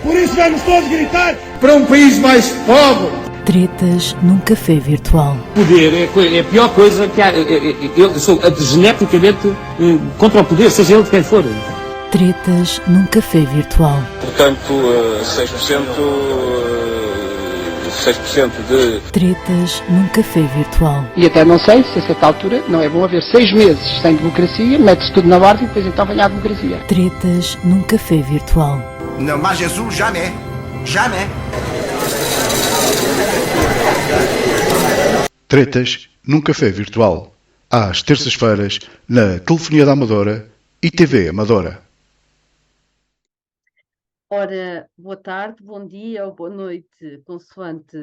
Por isso vamos todos gritar para um país mais pobre. Tretas num café virtual. Poder é a pior coisa que há. Eu sou geneticamente contra o poder, seja ele de quem for. Tretas num café virtual. Portanto, 6% de... Tretas num café virtual. E até não sei se a certa altura não é bom haver 6 meses sem democracia, mete-se tudo na ordem e depois então venha a democracia. Tretas num café virtual. Não, mas Jesus, jamais. Jamais. Tretas num café virtual. Às terças-feiras, na Telefonia da Amadora e TV Amadora. Ora, boa tarde, bom dia ou boa noite, consoante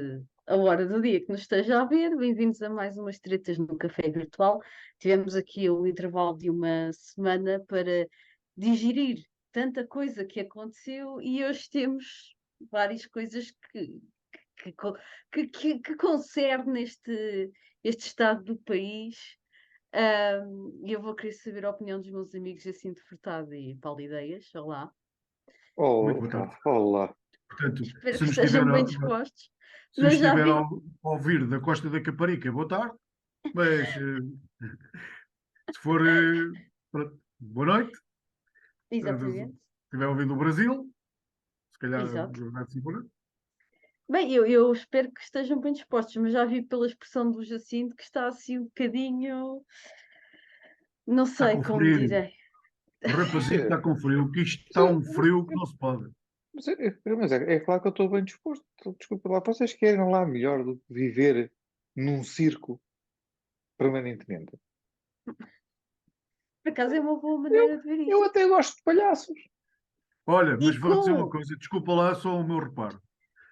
a hora do dia que nos esteja a ver. Bem-vindos a mais umas tretas no Café Virtual. Tivemos aqui o intervalo de uma semana para digerir tanta coisa que aconteceu e hoje temos várias coisas que concerne este estado do país. E eu vou querer saber a opinião dos meus amigos Jacinto Furtado e Paulo Ideias. Olá. Muito boa tarde. Olá. Portanto, Espero se que nos estejam bem dispostos. Se nos estiver a ouvir da Costa da Caparica, boa tarde. Mas se for boa noite. Exatamente. Se estiver ouvindo o Brasil, se calhar Exato. assim por aí. Bem, eu espero que estejam bem dispostos, mas já vi pela expressão do Jacinto que está assim um bocadinho. Não sei como direi. O rapazinho está com frio, que isto está um frio que não se pode. Mas é claro que eu estou bem disposto. Desculpa lá, vocês querem lá melhor do que viver num circo permanentemente? Por acaso é uma boa maneira de ver isto. Eu até gosto de palhaços. Olha, mas vou dizer uma coisa, desculpa lá, só o meu reparo.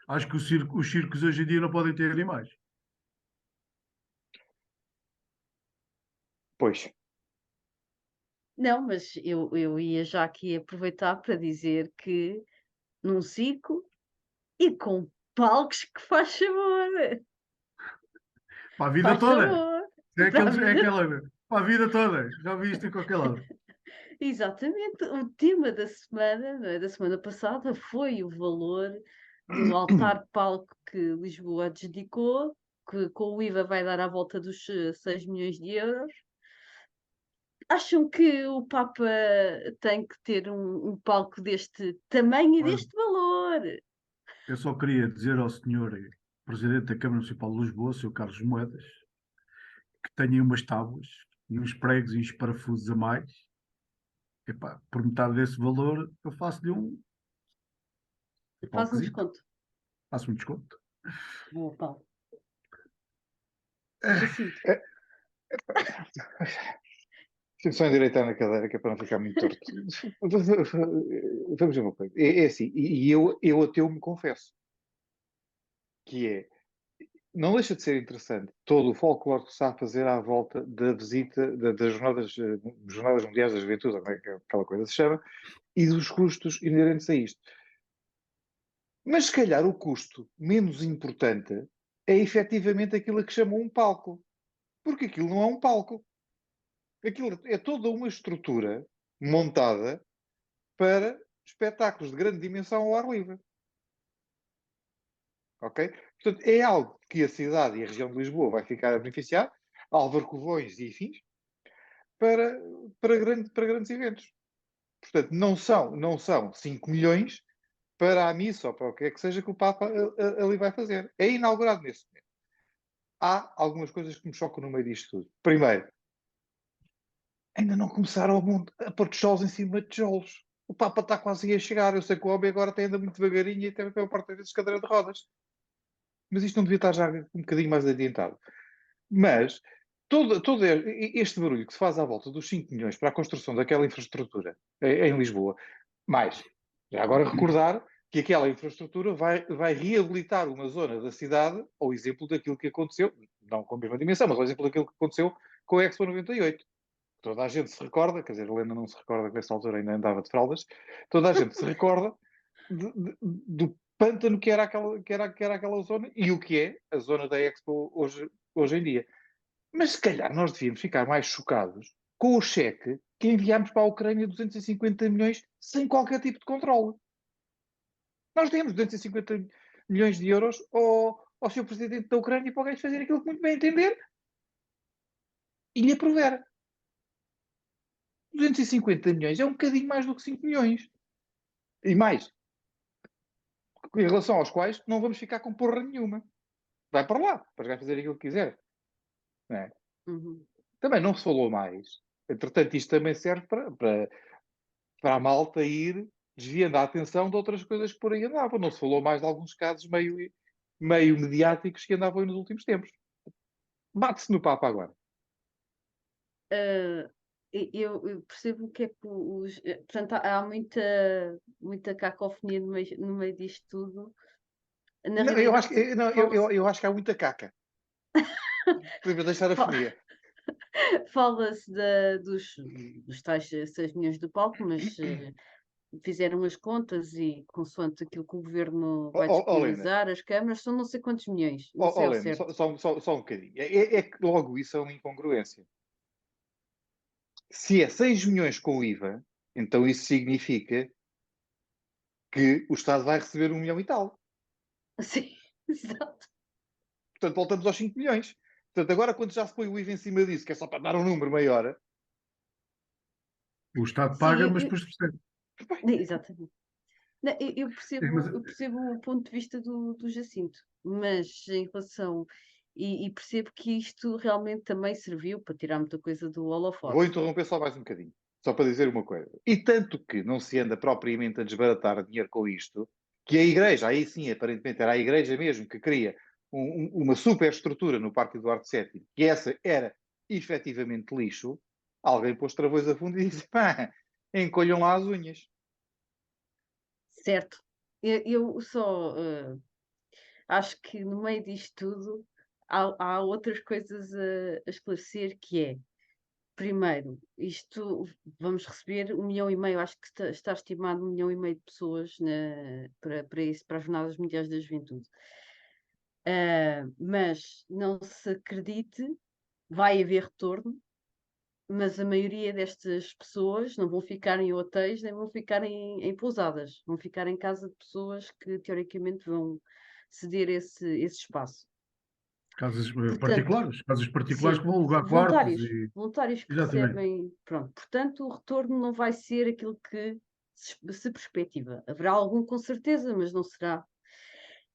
Acho que os circos hoje em dia não podem ter animais. Pois. Não, mas eu ia já aqui aproveitar para dizer que num circo e com palcos que faz favor. Para a vida Faz toda. favor. É aquela. Para a vida toda. Já vi isto em qualquer lado. Exatamente. O tema da semana, não é, da semana passada, foi o valor do altar-palco que Lisboa adjudicou, que com o IVA vai dar à volta dos 6 milhões de euros. Acham que o Papa tem que ter um palco deste tamanho e deste valor? Eu só queria dizer ao senhor Presidente da Câmara Municipal de Lisboa, Sr. Carlos Moedas, que tenha umas tábuas e uns pregos e uns parafusos a mais. Epá, por metade desse valor, eu faço-lhe um... Faz um desconto. Faço um desconto. Boa, Paulo. Deixa-me só endireitar na cadeira, que é para não ficar muito torto. Vamos ver uma coisa. É assim, e eu ateu me confesso, que é, não deixa de ser interessante todo o folclore que se está a fazer à volta da visita das jornadas mundiais da juventude, aquela coisa se chama, e dos custos inerentes a isto. Mas se calhar o custo menos importante é efetivamente aquilo que chamam um palco. Porque aquilo não é um palco. Aquilo é toda uma estrutura montada para espetáculos de grande dimensão ao ar livre. Ok? Portanto, é algo que a cidade e a região de Lisboa vai ficar a beneficiar, Álvaro Covões e afins, para grandes eventos. Portanto, não são 5 milhões para a missa ou para o que é que seja que o Papa ali vai fazer. É inaugurado nesse momento. Há algumas coisas que me chocam no meio disto tudo. Primeiro, ainda não começaram a pôr tijolos em cima de tijolos. O Papa está quase a chegar. Eu sei que o homem agora até anda muito devagarinho e até a maior parte das vezes cadeira de rodas. Mas isto não devia estar já um bocadinho mais adiantado. Mas todo este barulho que se faz à volta dos 5 milhões para a construção daquela infraestrutura em Lisboa, mais, já agora recordar que aquela infraestrutura vai reabilitar uma zona da cidade, ao exemplo daquilo que aconteceu, não com a mesma dimensão, mas ao exemplo daquilo que aconteceu com a Expo 98. Toda a gente se recorda, quer dizer, a Helena não se recorda que nessa altura ainda andava de fraldas, toda a gente se recorda do pântano que era aquela zona e o que é a zona da Expo hoje em dia. Mas se calhar nós devíamos ficar mais chocados com o cheque que enviámos para a Ucrânia, 250 milhões, sem qualquer tipo de controle. Nós demos 250 milhões de euros ao Sr. Presidente da Ucrânia para o gajo fazer aquilo que muito bem entender e lhe aprover. 250 milhões é um bocadinho mais do que 5 milhões. E mais, em relação aos quais não vamos ficar com porra nenhuma. Vai para lá, para o gajo fazer aquilo que quiser. Não é? Também não se falou mais. Entretanto, isto também serve para a malta ir desviando a atenção de outras coisas que por aí andavam. Não se falou mais de alguns casos meio mediáticos que andavam aí nos últimos tempos. Bate-se no papo agora. Eu percebo que é que portanto, há muita cacofonia no meio disto tudo. Na Não, realidade, eu acho que há muita caca. Podemos deixar a fonia. fala-se dos tais 6 milhões do palco, mas fizeram as contas e, consoante aquilo que o governo vai disponibilizar, as câmaras, são não sei quantos milhões. Não sei ao Helena, certo. só um bocadinho. É que logo isso é uma incongruência. Se é 6 milhões com o IVA, então isso significa que o Estado vai receber 1 milhão e tal. Sim, exato. Portanto, voltamos aos 5 milhões. Portanto, agora quando já se põe o IVA em cima disso, que é só para dar um número maior... O Estado paga, mas depois recebe. Exatamente. Não, eu percebo o ponto de vista do Jacinto, mas em relação... E percebo que isto realmente também serviu para tirar muita coisa do holofote. Vou interromper só mais um bocadinho. Só para dizer uma coisa. E tanto que não se anda propriamente a desbaratar dinheiro com isto, que a Igreja, aí sim, aparentemente era a Igreja mesmo que cria uma superestrutura no Parque Eduardo VII, que essa era efetivamente lixo, alguém pôs travões a fundo e disse, pá, encolham lá as unhas. Certo. Eu só acho que no meio disto tudo há outras coisas a esclarecer, que é, primeiro, isto vamos receber 1,5 milhão, acho que está estimado 1,5 milhão de pessoas para as Jornadas Mundiais da Juventude. Mas não se acredite, vai haver retorno, mas a maioria destas pessoas não vão ficar em hotéis, nem vão ficar em pousadas, vão ficar em casa de pessoas que teoricamente vão ceder esse espaço. Casas Portanto, particulares sim, que vão alugar quartos. Voluntários que Exatamente. recebem. Pronto, portanto, o retorno não vai ser aquilo que se perspectiva. Haverá algum com certeza, mas não será.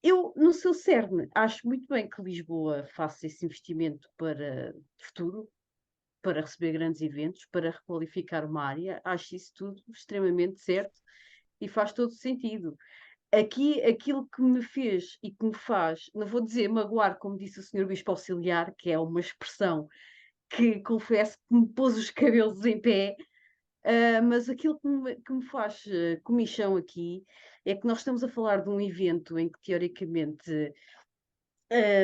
Eu, no seu cerne, acho muito bem que Lisboa faça esse investimento para futuro, para receber grandes eventos, para requalificar uma área. Acho isso tudo extremamente certo e faz todo sentido. Aqui, aquilo que me fez e que me faz, não vou dizer magoar, como disse o Sr. Bispo Auxiliar, que é uma expressão que confesso que me pôs os cabelos em pé, mas aquilo que me faz comichão aqui é que nós estamos a falar de um evento em que teoricamente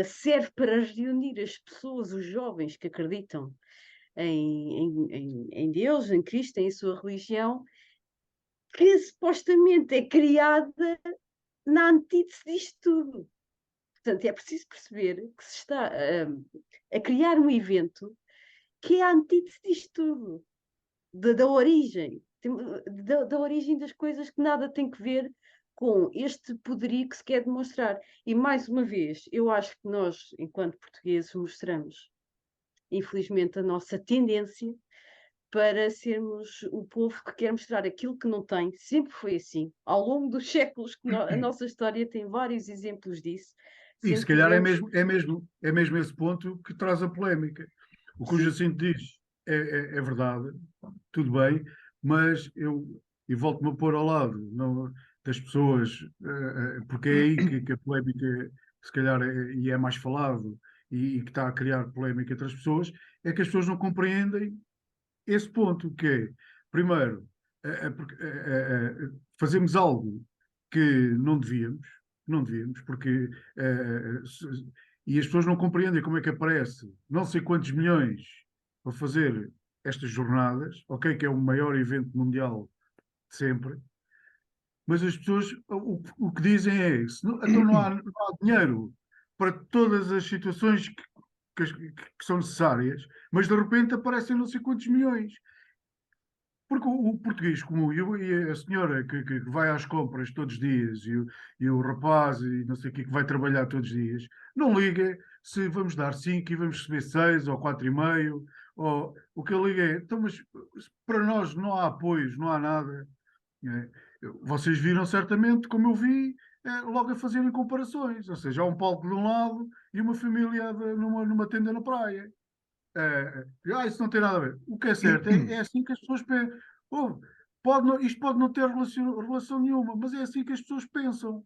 serve para reunir as pessoas, os jovens que acreditam em Deus, em Cristo, em sua religião, que supostamente é criada na antítese disto tudo. Portanto, é preciso perceber que se está a criar um evento que é a antítese disto tudo, da origem, da origem das coisas, que nada tem que ver com este poderio que se quer demonstrar. E, mais uma vez, eu acho que nós, enquanto portugueses, mostramos, infelizmente, a nossa tendência para sermos o povo que quer mostrar aquilo que não tem. Sempre foi assim. Ao longo dos séculos, a nossa história tem vários exemplos disso. E se calhar é mesmo esse ponto que traz a polémica. O que o Jacinto diz é verdade, tudo bem, mas e volto-me a pôr ao lado das pessoas, porque é aí que a polémica, se calhar, é mais falado e que está a criar polémica entre as pessoas, é que as pessoas não compreendem esse ponto, que é, primeiro, fazemos algo que não devíamos, porque e as pessoas não compreendem como é que aparece não sei quantos milhões para fazer estas jornadas, ok, que é o maior evento mundial de sempre, mas as pessoas o que dizem é, então não há dinheiro para todas as situações que são necessárias, mas de repente aparecem não sei quantos milhões. Porque o português comum e a senhora que vai às compras todos os dias e o rapaz e não sei o quê que vai trabalhar todos os dias, não liga se vamos dar 5 e vamos receber 6 ou 4,5. Ou, o que eu ligo é, então, mas para nós não há apoios, não há nada. É. Vocês viram certamente, como eu vi, logo a fazerem comparações. Ou seja, há um palco de um lado e uma família numa tenda na praia. Isso não tem nada a ver. O que é certo é assim que as pessoas pensam. Isto pode não ter relação nenhuma, mas é assim que as pessoas pensam.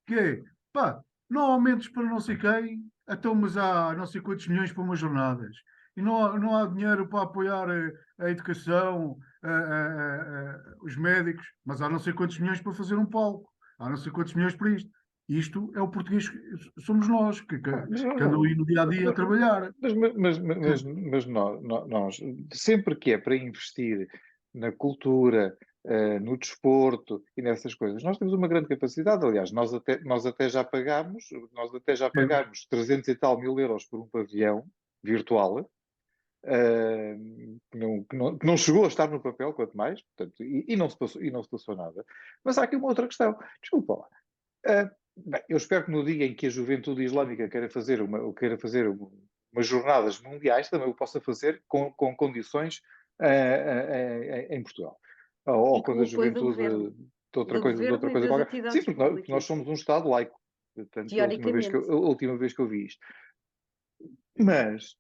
Que é, pá, não aumentes para não sei quem, então, mas há não sei quantos milhões para umas jornadas. E não há dinheiro para apoiar a educação, os médicos, mas há não sei quantos milhões para fazer um palco. Há não sei quantos milhões para isto. Isto é o português, somos nós, que andam aí no dia a dia a trabalhar. Mas nós, sempre que é para investir na cultura, no desporto e nessas coisas, nós temos uma grande capacidade. Aliás, nós até já pagámos 300 e tal mil euros por um pavilhão virtual, que não chegou a estar no papel, quanto mais, portanto, e não se passou nada. Mas há aqui uma outra questão. Desculpa lá. Bem, eu espero que no dia em que a juventude islâmica queira fazer umas jornadas mundiais, também o possa fazer com condições em Portugal. Ou quando a juventude de outra coisa qualquer. Sim, porque nós somos um Estado laico. Portanto, a última vez que eu vi isto. Mas,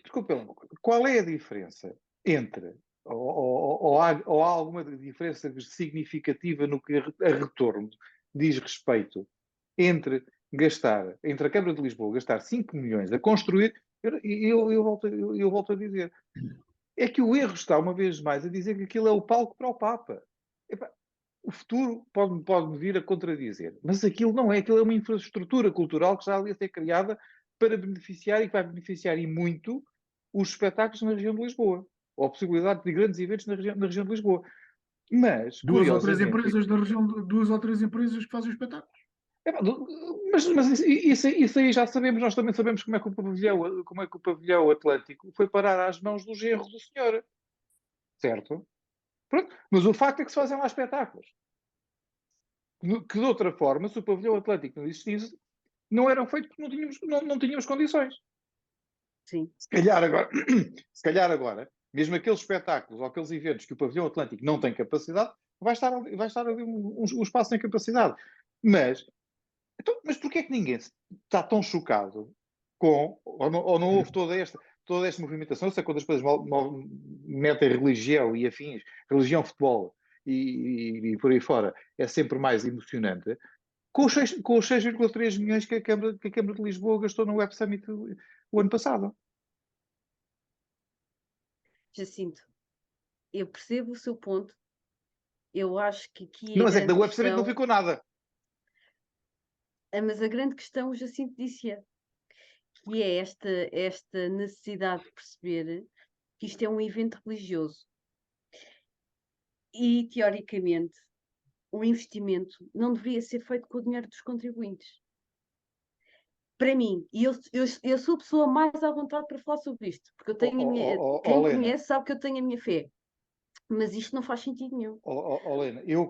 desculpe uma coisa, qual é a diferença entre, ou há alguma diferença significativa no que a retorno diz respeito entre a Câmara de Lisboa gastar 5 milhões a construir, eu volto a dizer, é que o erro está, uma vez mais, a dizer que aquilo é o palco para o Papa. O futuro pode vir a contradizer, mas aquilo não é, aquilo é uma infraestrutura cultural que está ali a ser criada para beneficiar e que vai beneficiar e muito os espetáculos na região de Lisboa, ou a possibilidade de grandes eventos na região de Lisboa. Mas, duas ou três empresas da região, 2 ou 3 empresas que fazem espetáculos. Mas isso aí já sabemos, nós também sabemos como é que o pavilhão Atlântico foi parar às mãos do genro do senhor. Certo? Pronto. Mas o facto é que se fazem lá espetáculos. Que de outra forma, se o pavilhão Atlântico não existisse, não eram feitos porque não tínhamos condições. Sim. Se calhar agora, mesmo aqueles espetáculos ou aqueles eventos que o pavilhão Atlântico não tem capacidade, vai estar ali um espaço sem capacidade. Mas porquê é que ninguém está tão chocado com, ou não houve toda esta movimentação? Eu sei quando as coisas metem religião e afins, religião, futebol e por aí fora, é sempre mais emocionante, com os 6,3 milhões que a Câmara de Lisboa gastou no Web Summit o ano passado. Jacinto, eu percebo o seu ponto. Eu acho que aqui Não, mas é que da Web Summit não ficou nada. Mas a grande questão, o Jacinto disse-a, que é esta necessidade de perceber que isto é um evento religioso. E, teoricamente, o investimento não deveria ser feito com o dinheiro dos contribuintes. Para mim, e eu sou a pessoa mais à vontade para falar sobre isto, porque eu tenho quem me conhece sabe que eu tenho a minha fé. Mas isto não faz sentido nenhum. Helena, eu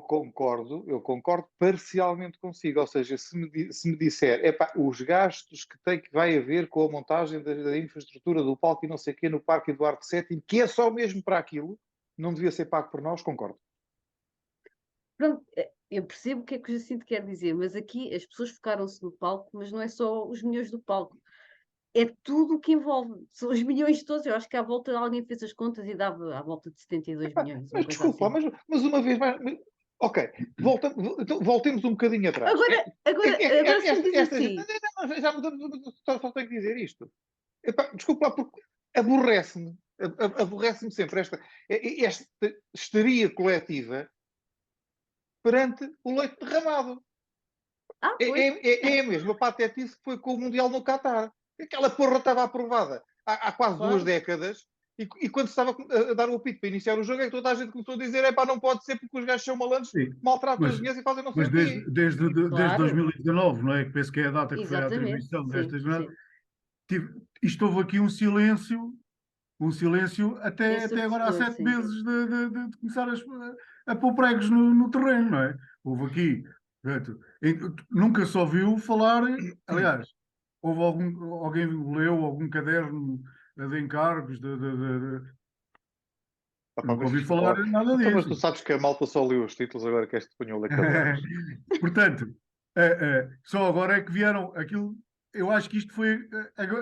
concordo parcialmente consigo. Ou seja, se me disser, os gastos que vai haver com a montagem da infraestrutura do palco e não sei o quê no Parque Eduardo VII, que é só mesmo para aquilo, não devia ser pago por nós, concordo. Pronto, eu percebo o que é que o Jacinto quer dizer, mas aqui as pessoas focaram-se no palco, mas não é só os milhões do palco. É tudo o que envolve. São os milhões todos. Eu acho que à volta alguém fez as contas e dava à volta de 72 milhões. Mas desculpa, assim. mas uma vez mais... Ok, voltemos um bocadinho atrás. Agora se me diz assim... Já mudamos, só tenho que dizer isto. Desculpa lá, porque aborrece-me sempre esta histeria coletiva perante o leite derramado. É a mesma patetice que foi com o Mundial no Qatar. Aquela porra estava aprovada há quase 2 décadas e quando se estava a dar o apito para iniciar o jogo é que toda a gente começou a dizer não pode ser porque os gajos são malandros, maltratam as mulheres e fazem não sei o quê. Desde 2019, não é? Que penso que é a data que foi a atribuição destas... Isto houve aqui um silêncio um silêncio até agora há Ensurdecedor, 7 sim. meses de começar a pôr pregos no terreno, não é? Houve aqui, portanto, nunca se ouviu falar, aliás, houve alguém leu algum caderno de encargos, Opa, nunca mas ouvi isto não falar pode. nada Então, mas tu disso. sabes que a malta só leu os títulos, agora queres te ponham ler cadernos. Portanto, só agora é que vieram aquilo. Eu acho que isto foi.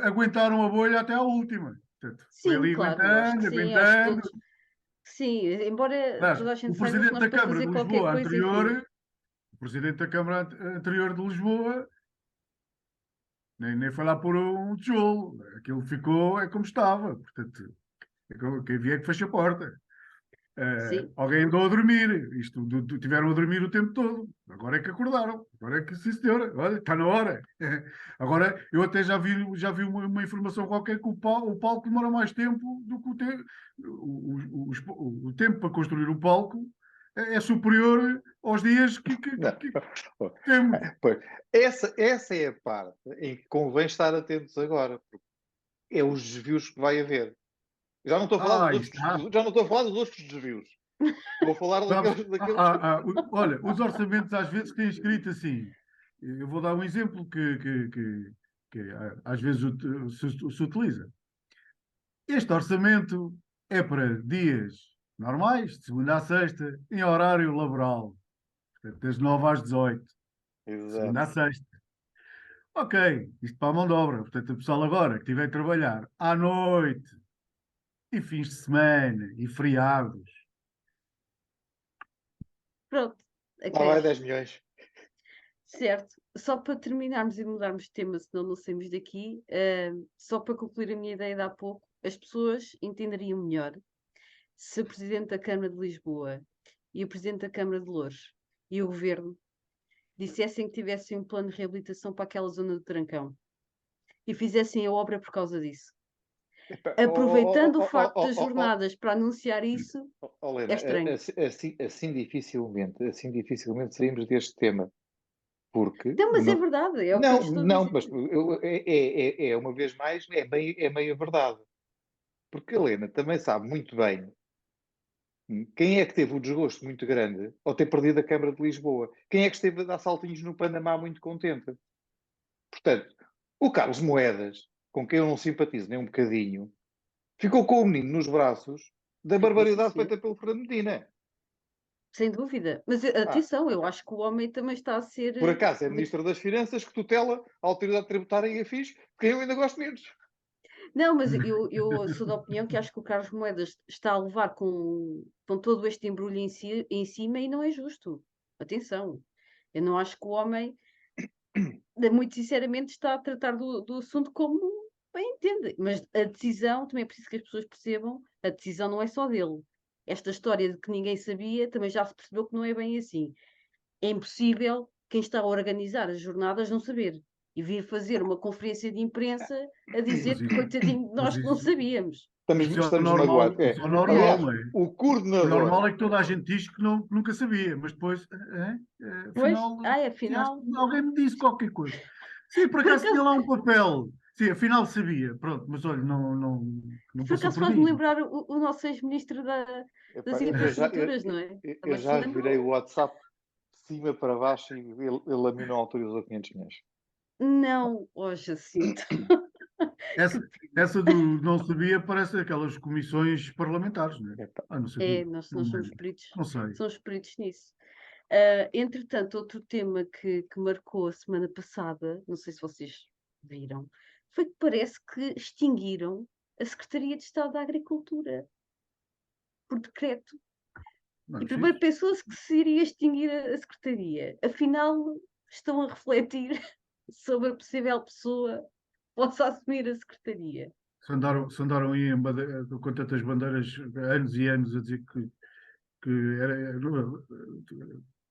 Aguentaram a bolha até à última. Portanto, foi Sim, ali claro, eu acho que aguentando, sim, acho que aguentando. todos. Sim, embora Aliás, toda a gente o saiba que presidente nós da para Câmara fazer de qualquer Lisboa coisa, enfim. anterior, o presidente da Câmara anterior de Lisboa, nem foi lá pôr um tijolo. Aquilo ficou é como estava. Portanto, quem vier que feche a porta. Sim, Alguém andou a dormir, tiveram a dormir o tempo todo. Agora é que acordaram, agora é que, sim senhora, olha, está na hora. Agora, eu até já vi uma informação qualquer que o palco demora mais tempo do que o tempo para construir o palco é superior aos dias Não. que temos. Pois, essa é a parte em que convém estar atentos agora, porque é os desvios que vai haver. Já não estou a falar dos Isso está. outros, já não estou a falar dos outros desvios. Estou a falar Sabes, daqueles. olha, os orçamentos às vezes têm escrito assim. Eu vou dar um exemplo que às vezes se utiliza. Este orçamento é para dias normais, de segunda a sexta, em horário laboral, portanto, das 9 às 18, de Exato. segunda a sexta. Ok, isto para a mão de obra. Portanto, o pessoal agora que estiver a trabalhar à noite, e fins de semana, e feriados. pronto, Lá vai ok. 10 milhões. Certo. Só para terminarmos e mudarmos de tema, senão não saímos daqui, só para concluir a minha ideia de há pouco, as pessoas entenderiam melhor se o Presidente da Câmara de Lisboa e o Presidente da Câmara de Loures e o Governo dissessem que tivessem um plano de reabilitação para aquela zona do Trancão e fizessem a obra por causa disso. Epá, Aproveitando o facto das jornadas para anunciar isso, é Helena, estranho. assim dificilmente saímos deste tema, porque Não, mas é verdade, é o que eu não, estou a não, dizer. mas uma vez mais, é meia verdade. Porque a Helena também sabe muito bem quem é que teve o desgosto muito grande ao ter perdido a Câmara de Lisboa. Quem é que esteve a dar saltinhos no Panamá muito contente. Portanto, o Carlos Moedas, com quem eu não simpatizo nem um bocadinho, ficou com o menino nos braços da Ficou, sim, barbaridade senhor. feita pelo Fernando Medina. Sem dúvida. Mas atenção, eu acho que o homem também está a ser. Por acaso é Ministro das Finanças que tutela a autoridade tributária e afins, de quem eu ainda gosto menos. Não, mas eu sou da opinião que acho que o Carlos Moedas está a levar com todo este embrulho em cima e não é justo. Atenção. Eu não acho que o homem, muito sinceramente, está a tratar do assunto como bem entende. Mas a decisão, também é preciso que as pessoas percebam, a decisão não é só dele. Esta história de que ninguém sabia, também já se percebeu que não é bem assim. É impossível quem está a organizar as jornadas não saber e vir fazer uma conferência de imprensa a Mas dizer que, isso, coitadinho de mas nós que não isso, sabíamos. isso é o Estamos normal, magoados. isso é o normal, Aliás, não é? o O normal coordenador, é que toda a gente diz que, que nunca sabia, mas depois, Pois, afinal, afinal, alguém me disse qualquer coisa. Sim, por por acaso tinha acaso, lá um papel. Sim, afinal sabia. Pronto, mas olha, não por passou acaso por faz-me mim. lembrar o nosso ex-ministro das epá, infraestruturas, não é? eu Também se já virei o lembrou. WhatsApp de cima para baixo e ele a mim não autorizou 500 milhões. Não, ó Jacinto. Essa, essa do não sabia parece aquelas comissões parlamentares, não é? Epá, Ah, não sabia. É, nós, Não nós me somos lembro. peritos, Não sei. somos peritos nisso. Entretanto, outro tema que marcou a semana passada, não sei se vocês viram, foi que parece que extinguiram a Secretaria de Estado da Agricultura por decreto. Não E é primeiro preciso. pensou-se que se iria extinguir a Secretaria. Afinal, estão a refletir sobre a possível pessoa que possa assumir a Secretaria. Se andaram aí com tantas bandeiras, anos e anos, a dizer que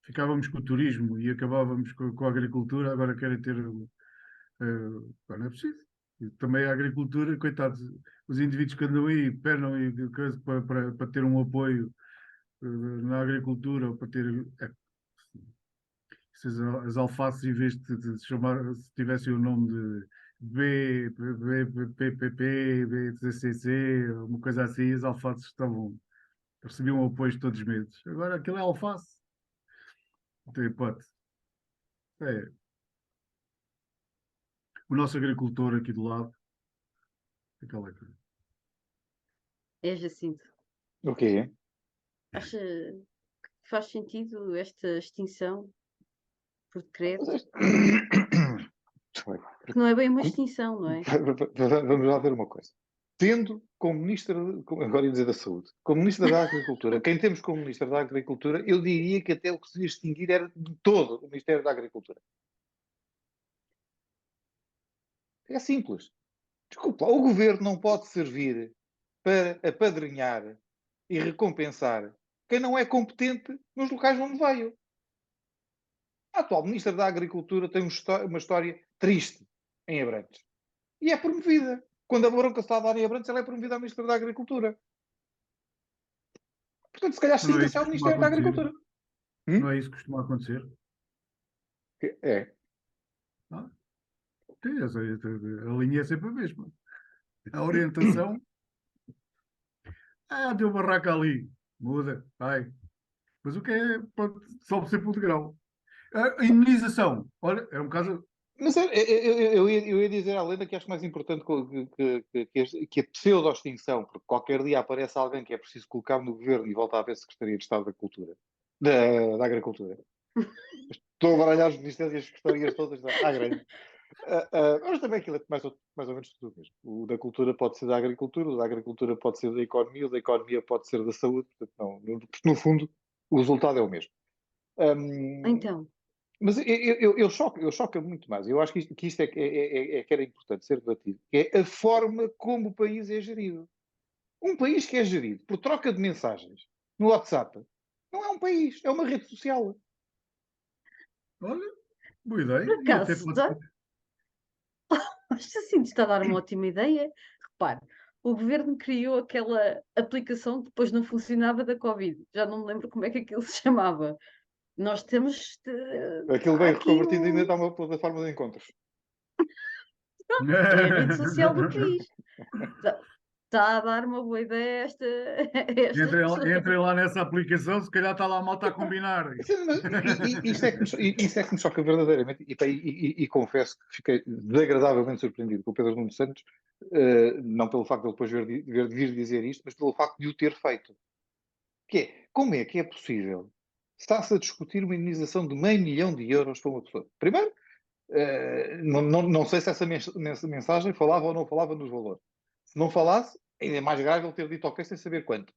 ficávamos com o turismo e acabávamos com a agricultura, agora querem ter. Não é preciso. E também a agricultura, coitados, os indivíduos que andam aí penam e de coisa para ter um apoio na agricultura, ou para ter. Se as alfaces, em vez de se chamar, se tivessem o nome BPPP, BCCC, uma coisa assim, os alfaces estavam, recebiam apoio todos os meses. Agora aquilo é alface. Não tem hipótese. É. O nosso agricultor aqui do lado, aquela coisa. É, Jacinto. O quê? Acha que faz sentido esta extinção por decreto? Que não é bem uma extinção, não é? Vamos lá ver uma coisa. Tendo como Ministro, agora ia dizer da Saúde, como Ministro da Agricultura, quem temos como Ministro da Agricultura, eu diria que até o que se devia extinguir era de todo o Ministério da Agricultura. É simples. Desculpa, o Governo não pode servir para apadrinhar e recompensar quem não é competente nos locais onde veio. A atual Ministra da Agricultura tem uma história triste em Abrantes. E é promovida. Quando a bronca está a dar em Abrantes, ela é promovida a Ministra da Agricultura. Portanto, se calhar Não é isso sinta-se ao que costuma Ministério da acontecer. Agricultura. Não é isso que costuma acontecer. É. Ah, sim, a linha é sempre a mesma. A orientação. Deu barraca ali. Muda, vai. Mas o que é? Pronto, sobe sempre o degrau. A imunização. Olha, é um caso. Mas eu ia dizer à Lenda que acho mais importante que a pseudo-extinção, porque qualquer dia aparece alguém que é preciso colocar no governo e volta a haver Secretaria de Estado da Cultura, da Agricultura. Estou a baralhar os ministérios e as secretarias todas à grande. Mas também aquilo é mais ou menos tudo mesmo. O da cultura pode ser da agricultura, o da agricultura pode ser da economia, o da economia pode ser da saúde. Portanto, não, no fundo, o resultado é o mesmo. Então, Mas eu choco muito mais. Eu acho que isto é que era importante ser debatido. Que é a forma como o país é gerido. Um país que é gerido por troca de mensagens no WhatsApp não é um país, é uma rede social. Olha, boa ideia. por E até acaso, pode ser. acho assim está a dar uma ótima ideia. Repare, o governo criou aquela aplicação que depois não funcionava da Covid. Já não me lembro como é que aquilo se chamava. Nós temos. Aquilo Há bem aqui reconvertido ainda está uma plataforma de encontros. é a rede social do país. Está a dar uma boa ideia a estas pessoas. Entrem lá nessa aplicação, se calhar está lá a malta a combinar. Sim, mas isto é que me choca verdadeiramente. E confesso que fiquei desagradavelmente surpreendido com o Pedro Nuno Santos, não pelo facto de ele depois vir dizer isto, mas pelo facto de o ter feito. Que é, como é que é possível? Está-se a discutir uma indenização de €500.000 para uma pessoa. Primeiro, não sei se essa mensagem falava ou não falava nos valores. Se não falasse, ainda é mais grave ele ter dito ok sem saber quanto.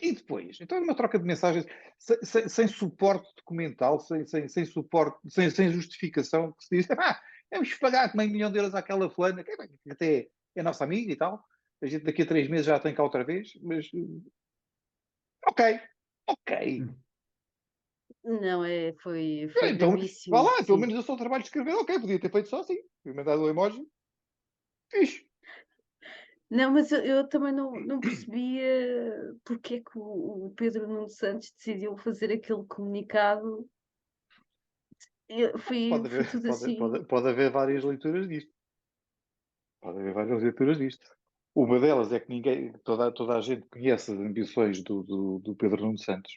E depois? Então é uma troca de mensagens sem suporte documental, sem suporte, sem justificação, que se diz, vamos pagar €500.000 àquela fulana, que até é nossa amiga e tal, a gente daqui a 3 meses já tem cá outra vez, mas ok. Não, foi Então, gravíssimo. vá lá, pelo Sim. menos eu sou o trabalho de escrever, ok, podia ter feito só assim, mandado o emoji, fixe. Não, mas eu também não percebia porque é que o Pedro Nuno Santos decidiu fazer aquele comunicado. Foi tudo assim. Pode haver várias leituras disto. Uma delas é que toda a gente conhece as ambições do Pedro Nuno Santos.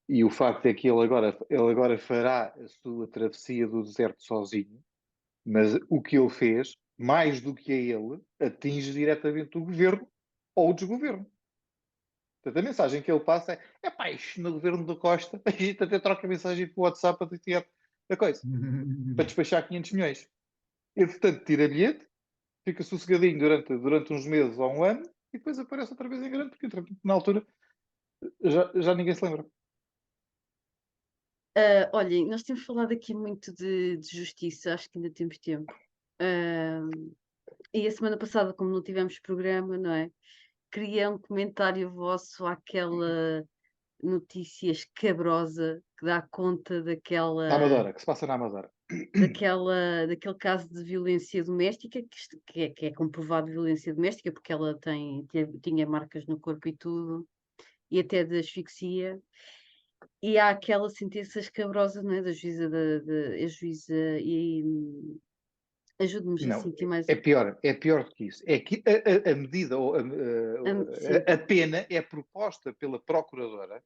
E o facto é que ele agora fará a sua travessia do deserto sozinho, mas o que ele fez, mais do que a ele, atinge diretamente o governo ou o desgoverno. Portanto, a mensagem que ele passa é isto no governo do Costa, a gente até troca mensagem para o WhatsApp para tirar a coisa, para despachar 500 milhões. E, portanto, tira bilhete, fica sossegadinho durante uns meses ou um ano, e depois aparece outra vez em grande, porque na altura já ninguém se lembra. Olhem, nós temos falado aqui muito de justiça, acho que ainda temos tempo. E a semana passada, como não tivemos programa, não é? Criei um comentário vosso àquela notícia escabrosa que dá conta Na daquela, Amadora, que se passa na Amadora. daquele caso de violência doméstica, que é comprovado violência doméstica, porque ela tinha marcas no corpo e tudo, e até de asfixia. E há aquela sentença escabrosa, não é, da juíza, a juíza Ajude-nos a Não, sentir mais. é pior do que isso. É que a medida, ou Sim, a pena é proposta pela procuradora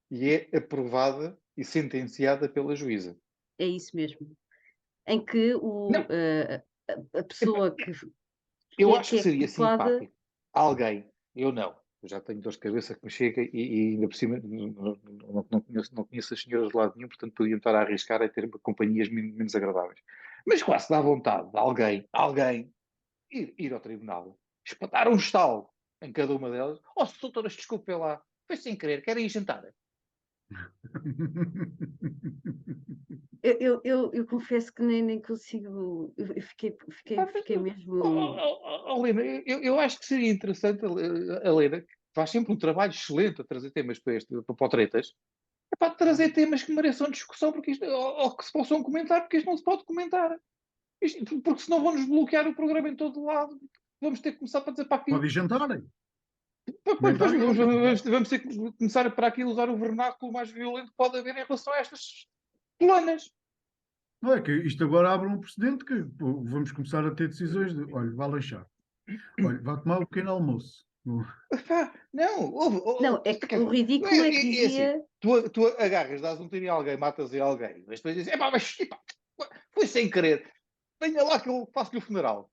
e é aprovada e sentenciada pela juíza. é isso mesmo. Em que Não, a pessoa que eu que acho que é seria culpada. simpático alguém, eu não, eu já tenho dor de cabeça que me chega e ainda por cima não conheço as senhoras de lado nenhum, portanto podiam estar a arriscar a ter companhias menos agradáveis. Mas quase dá vontade de alguém ir ao tribunal, espetar um estalo em cada uma delas. Oh, doutoras, desculpe lá, foi sem querer, querem ir jantar? Eu confesso que nem consigo. Eu fiquei mesmo. Helena, eu acho que seria interessante, a Helena, que faz sempre um trabalho excelente a trazer temas para o Tretas, é para trazer temas que mereçam discussão porque ou que se possam comentar, porque isto não se pode comentar. Porque senão vão-nos bloquear o programa em todo lado. Vamos ter que começar a dizer para aqui. Pode ir jantarem. Pois, Comentarem vamos ter que começar para aqui a usar o vernáculo mais violento que pode haver em relação a estas planas. Não é que isto agora abre um precedente que pô, vamos começar a ter decisões de, olha, vá lanchar. Olha, vá tomar um pequeno almoço. Não, Não, é que o ridículo é que é assim, dizia. tu agarras, dás um tiro em alguém, matas em alguém, mas depois dizes, mas foi sem querer, venha lá que eu faço-lhe o funeral.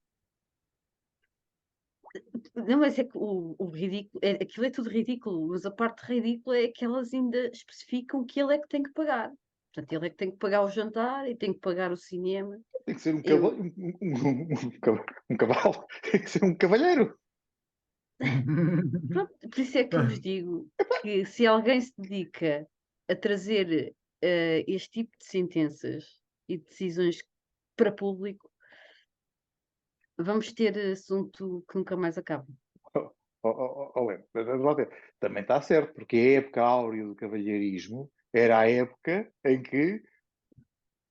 Não, mas é que o ridículo. Aquilo é tudo ridículo, mas a parte ridícula é que elas ainda especificam que ele é que tem que pagar. Portanto, ele é que tem que pagar o jantar e tem que pagar o cinema. Tem que ser um Eu, cavalo, um cavalo, tem que ser um cavalheiro. pronto, por isso é que eu vos digo que se alguém se dedica a trazer este tipo de sentenças e decisões para público, vamos ter assunto que nunca mais acaba. Lena, também está certo, porque a época áurea do cavalheirismo era a época em que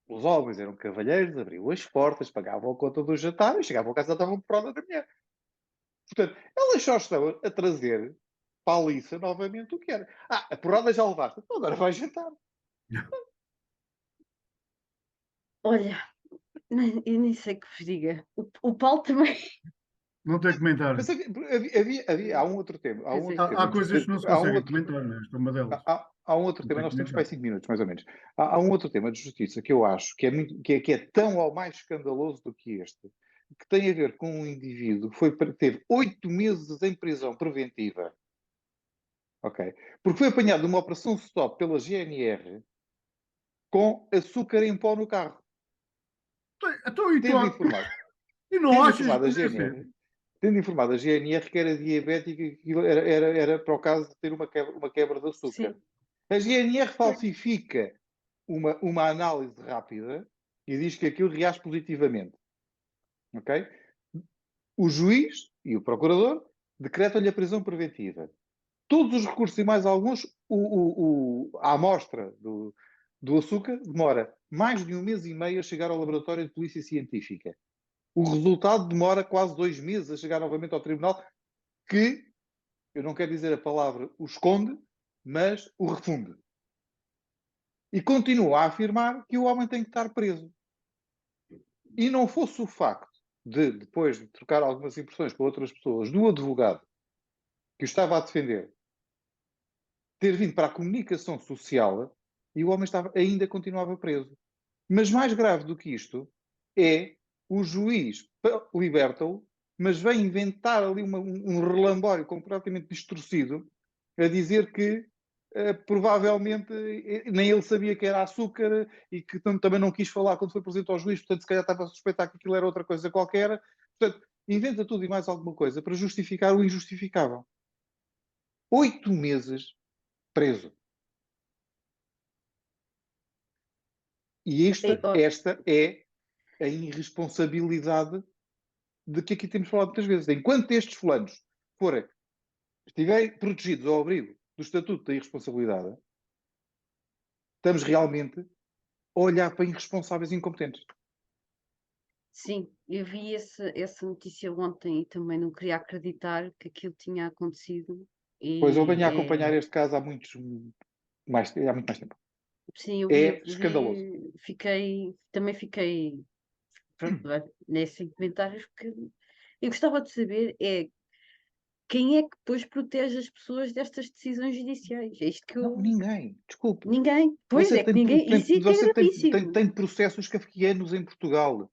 os homens eram cavalheiros, abriam as portas, pagavam a conta do jantar e chegavam a casa e estavam por prova da mulher. Portanto, elas só estão a trazer para a liça novamente o que era. A porrada já levaste, então agora vai jantar. Olha, eu nem sei o que vos diga. O Paulo também. Não tem comentário. Mas há um outro tema. Há um Pois é. outro tema. Há coisas que não se Há um conseguem outro, comentar, né? Esta é uma delas. há um outro Não tema, tem nós temos para comentário. 5 minutos, mais ou menos. Há um outro tema de justiça que eu acho que é, que é tão ou mais escandaloso do que este, que tem a ver com um indivíduo que teve 8 meses em prisão preventiva, ok? Porque foi apanhado numa operação stop pela GNR com açúcar em pó no carro. Então, e tu Tendo informado, e não tendo achas informado a que deve GNR, ser? tendo informado a GNR que era diabética e que aquilo era para o caso de ter uma quebra de açúcar. Sim. A GNR falsifica uma análise rápida e diz que aquilo reage positivamente. Ok? O juiz e o procurador decretam-lhe a prisão preventiva. Todos os recursos e mais alguns, a amostra do açúcar demora mais de 1 mês e meio a chegar ao laboratório de polícia científica. O resultado demora quase 2 meses a chegar novamente ao tribunal, que, eu não quero dizer a palavra o esconde, mas o refunde. E continua a afirmar que o homem tem que estar preso. E não fosse o facto de, depois de trocar algumas impressões com outras pessoas, do advogado que o estava a defender, ter vindo para a comunicação social e o homem ainda continuava preso. Mas mais grave do que isto é o juiz liberta-o, mas vem inventar ali um relambório completamente distorcido a dizer que provavelmente nem ele sabia que era açúcar e que também não quis falar quando foi presente ao juiz, portanto se calhar estava a suspeitar que aquilo era outra coisa qualquer. Portanto, inventa tudo e mais alguma coisa para justificar o injustificável. 8 meses preso. E esta é a irresponsabilidade de que aqui temos falado muitas vezes. Enquanto estes fulanos estiverem protegidos ao abrigo do Estatuto da Irresponsabilidade, estamos realmente a olhar para irresponsáveis incompetentes. Sim, eu vi essa notícia ontem e também não queria acreditar que aquilo tinha acontecido. Pois eu venho a acompanhar este caso há muito mais tempo. Sim, eu É escandaloso. também fiquei pronto, nem sem comentários, porque eu gostava de saber quem é que depois protege as pessoas destas decisões judiciais? É isto que Não, eu. ninguém. Desculpe. Ninguém. Pois Você é que ninguém. Isso é que é você gravíssimo. tem processos kafkianos em Portugal,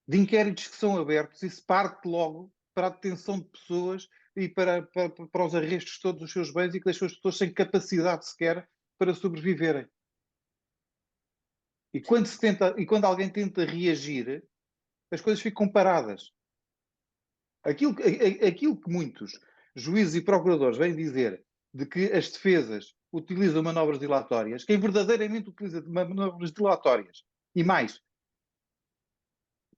de inquéritos que são abertos e se parte logo para a detenção de pessoas e para os arrestos de todos os seus bens e que deixam as pessoas sem capacidade sequer para sobreviverem. E quando alguém tenta reagir, as coisas ficam paradas. Aquilo que muitos juízes e procuradores vêm dizer de que as defesas utilizam manobras dilatórias, quem verdadeiramente utiliza manobras dilatórias e mais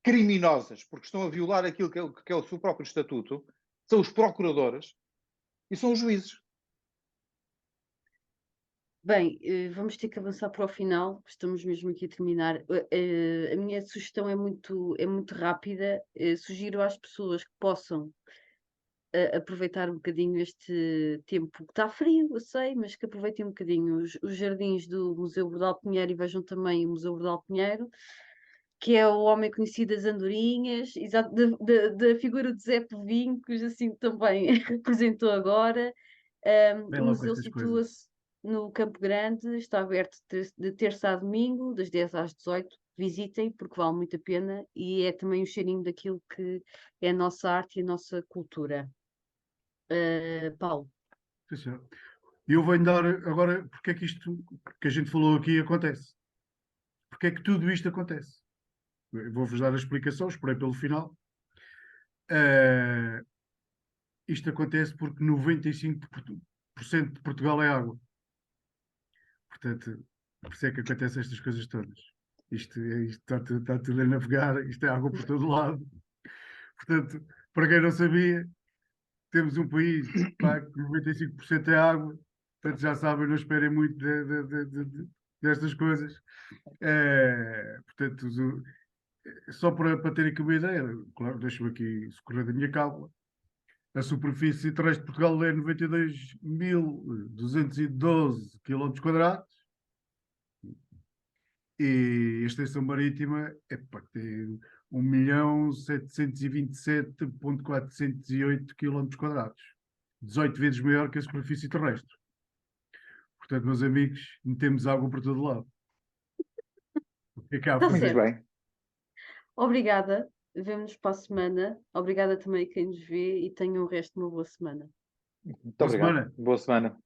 criminosas, porque estão a violar aquilo que é o seu próprio estatuto, são os procuradores e são os juízes. Bem, vamos ter que avançar para o final, estamos mesmo aqui a terminar. A minha sugestão é muito rápida. Sugiro às pessoas que possam aproveitar um bocadinho este tempo que está frio, eu sei, mas que aproveitem um bocadinho os jardins do Museu Bordal Pinheiro e vejam também o Museu Bordal Pinheiro, que é o homem conhecido das andorinhas, exato, da figura de Zé Povinho, que assim também representou agora. Bem O lá com museu estas coisas. situa-se no Campo Grande, está aberto de terça a domingo, das 10 às 18. Visitem, porque vale muito a pena e é também um cheirinho daquilo que é a nossa arte e a nossa cultura. Paulo. Sim, senhor. E eu venho dar agora porque é que isto que a gente falou aqui acontece. Porque é que tudo isto acontece? Eu vou-vos dar a explicação, esperei pelo final. Isto acontece porque 95% de Portugal é água. Portanto, por isso é que acontecem estas coisas todas. Isto está tudo a navegar, isto é água por todo lado. Portanto, para quem não sabia, temos um país pá, que 95% é água. Portanto, já sabem, não esperem muito destas coisas. Portanto, só para terem aqui uma ideia, claro, deixo-me aqui socorrer da minha cábula. A superfície terrestre de Portugal é 92.212 km² e a extensão marítima tem 1.727.408 km², 18 vezes maior que a superfície terrestre. Portanto, meus amigos, metemos água por todo lado. O que é que há a Tá fazer? certo. Muito bem. Obrigada. Vemo-nos para a semana. Obrigada também a quem nos vê e tenham o resto de uma boa semana. Muito Boa obrigado. semana. Boa semana.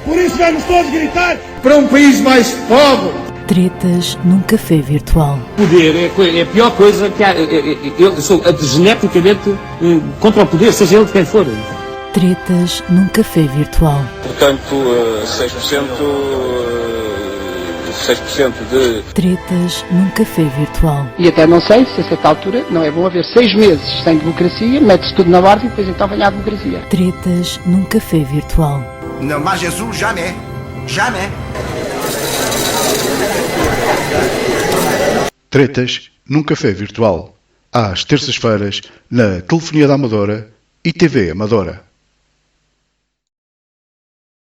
Por isso vamos todos gritar para um país mais pobre. Tretas num café virtual. Poder é a pior coisa que há. Eu sou geneticamente contra o poder, seja ele de quem for. Tretas num café virtual. Portanto, 6% de Tretas num café virtual. E até não sei se a certa altura não é bom haver 6 meses sem democracia, mete-se tudo na ordem e depois então vem a democracia. Tretas num café virtual. Non, mas Jesus, jamais. Jamais. Tretas num café virtual. Às terças-feiras, na Telefonia da Amadora e TV Amadora.